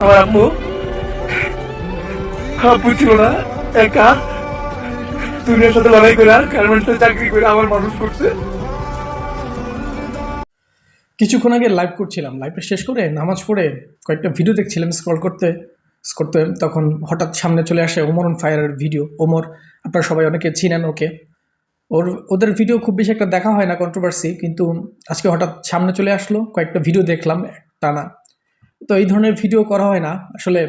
আমার আম্মু আব্বু ছিল না, একা দুনিয়ার সাথে লড়াই করে গার্মেন্টসে চাকরি করে আমার মানুষ করছে। কিছুক্ষণ আগে লাইভ করছিলাম, লাইভটা শেষ করে নামাজ পড়ে কয়েকটা ভিডিও দেখছিলাম স্ক্রল করতে করতে, তখন হঠাৎ সামনে চলে আসে ওমর অন ফায়ারের ভিডিও। ওমর আপনারা সবাই অনেকে চিনেন ওকে। ওদের ভিডিও খুব বেশি একটা দেখা হয় না, কন্ট্রোভার্সি, কিন্তু আজকে হঠাৎ সামনে চলে আসলো, কয়েকটা ভিডিও দেখলাম টানা। তো এই ধরনের ভিডিও করা হয় না আসলে।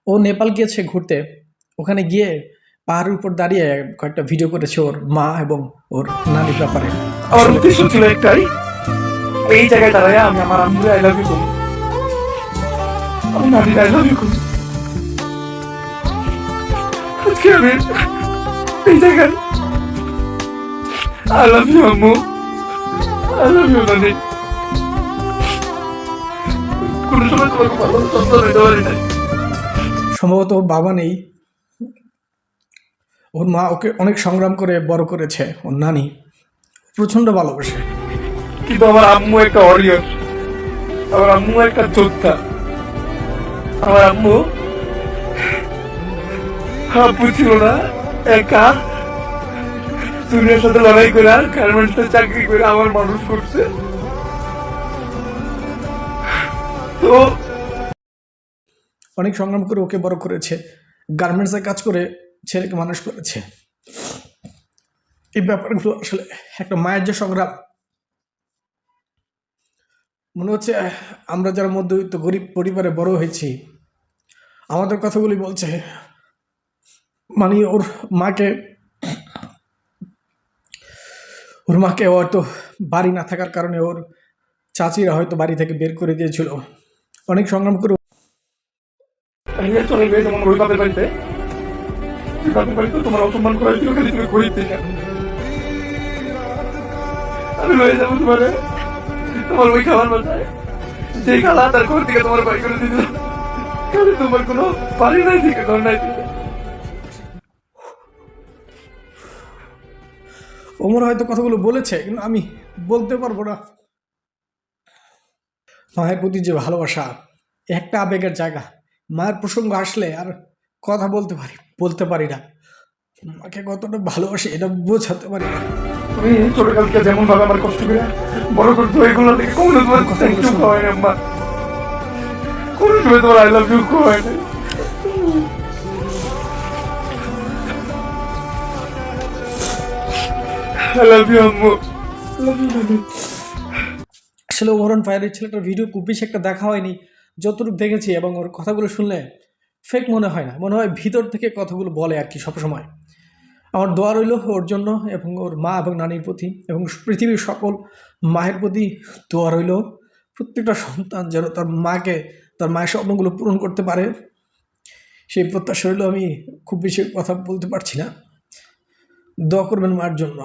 ও নেপাল গিয়েছে ঘুরতে, ওখানে গিয়ে পাহাড়ের উপর দাঁড়িয়ে কয়েকটা ভিডিও করেছে ওর মা এবং ওর নানির ব্যাপারে। আমার উদ্দেশ্য ছিল একটাই, এই জায়গায় দাঁড়ায় আমি আমার আম্মু আই লাভ ইউ করি, আমি নানি আই লাভ ইউ করি। আজকে আমি এই জায়গায় আই লাভ ইউ আম্মু, আই লাভ ইউ নানি। কোনো সময় তোমাকে ভালো যত্ন নিতে পারি নাই। সম্ভবত ওর বাবা নেই, ওর মা ওকে অনেক সংগ্রাম করে বড় করেছে, ওর নানি প্রচণ্ড ভালোবাসে। কিন্তু আমার আম্মু একটা ওয়ারিয়র, আমার আম্মু একটা যোদ্ধা। আমার আম্মু আব্বু ছিল না, একা দুনিয়ার সাথে লড়াই করে গার্মেন্টসে চাকরি করে আমার মানুষ করছে। তো অনেক সংগ্রাম করে ওকে বড় করেছে, গার্মেন্টসে কাজ করে ছেলেকে মানুষ করেছে। এই ব্যাপারগুলো আসলে একটা মায়ের যে সংগ্রাম, মনে হচ্ছে আমরা যারা মধ্যবিত্ত গরিব পরিবারে বড় হয়েছি, আমাদের কথাগুলি বলছে। মানে ওর মাকে হয়তো বাড়ি না থাকার কারণে ওর চাচিরা হয়তো বাড়ি থেকে বের করে দিয়েছিল। অনেক সংগ্রাম করে চলে গিয়ে তোমার ওই বাপের বাড়িতে, ওই বাপের বাড়িতে তোমার অসম্মান করা হয়েছিল, খালি তুমি করিতে না। আমি লয়ে যাবো তোমার ওই খাবার বাসায়, যেই খালা তার ঘর থেকে তোমার বাড়ি করে দিল, খালি তোমার কোনো বাড়ি নাই, থেকে ঘর নাই। ওমর হয়তো কথাগুলো বলেছে, কিন্তু আমি বলতে পারবো না। মায়ের প্রতি যে ভালোবাসা, একটা আবেগের জায়গা। মায়ের প্রসঙ্গ আসলে আর কথা বলতে পারি না। মাকে কতটা ভালোবাসি এটা বোঝাতে পারি না। তুমি ছোটকালকে যেমন ভাবে আমার কষ্ট করে বড় করতো, এগুলো থেকে কোনো তোমার কথা একটু হয় না মা, কোনো সময় তোমার আই লাভ ইউ হয় না। আই লাভ ইউ আম্মু, লাভ ইউ নানি। আসলে ওমর অন ফায়ারের ছেলেটার ভিডিও খুব বেশি একটা দেখা হয়নি, যতটুকু দেখেছি, এবং ওর কথাগুলো শুনলে ফেক মনে হয় না, মনে হয় ভিতর থেকে কথাগুলো বলে আর কি সবসময়। আমার দোয়া রইল ওর জন্য এবং ওর মা এবং নানির প্রতি, এবং পৃথিবীর সকল মায়ের প্রতি দোয়া রইল। প্রত্যেকটা সন্তান যেন তার মায়ের স্বপ্নগুলো পূরণ করতে পারে, সেই প্রত্যাশা রইল। আমি খুব বেশি কথা বলতে পারছি না, দোয়া করবেন মায়ের জন্য।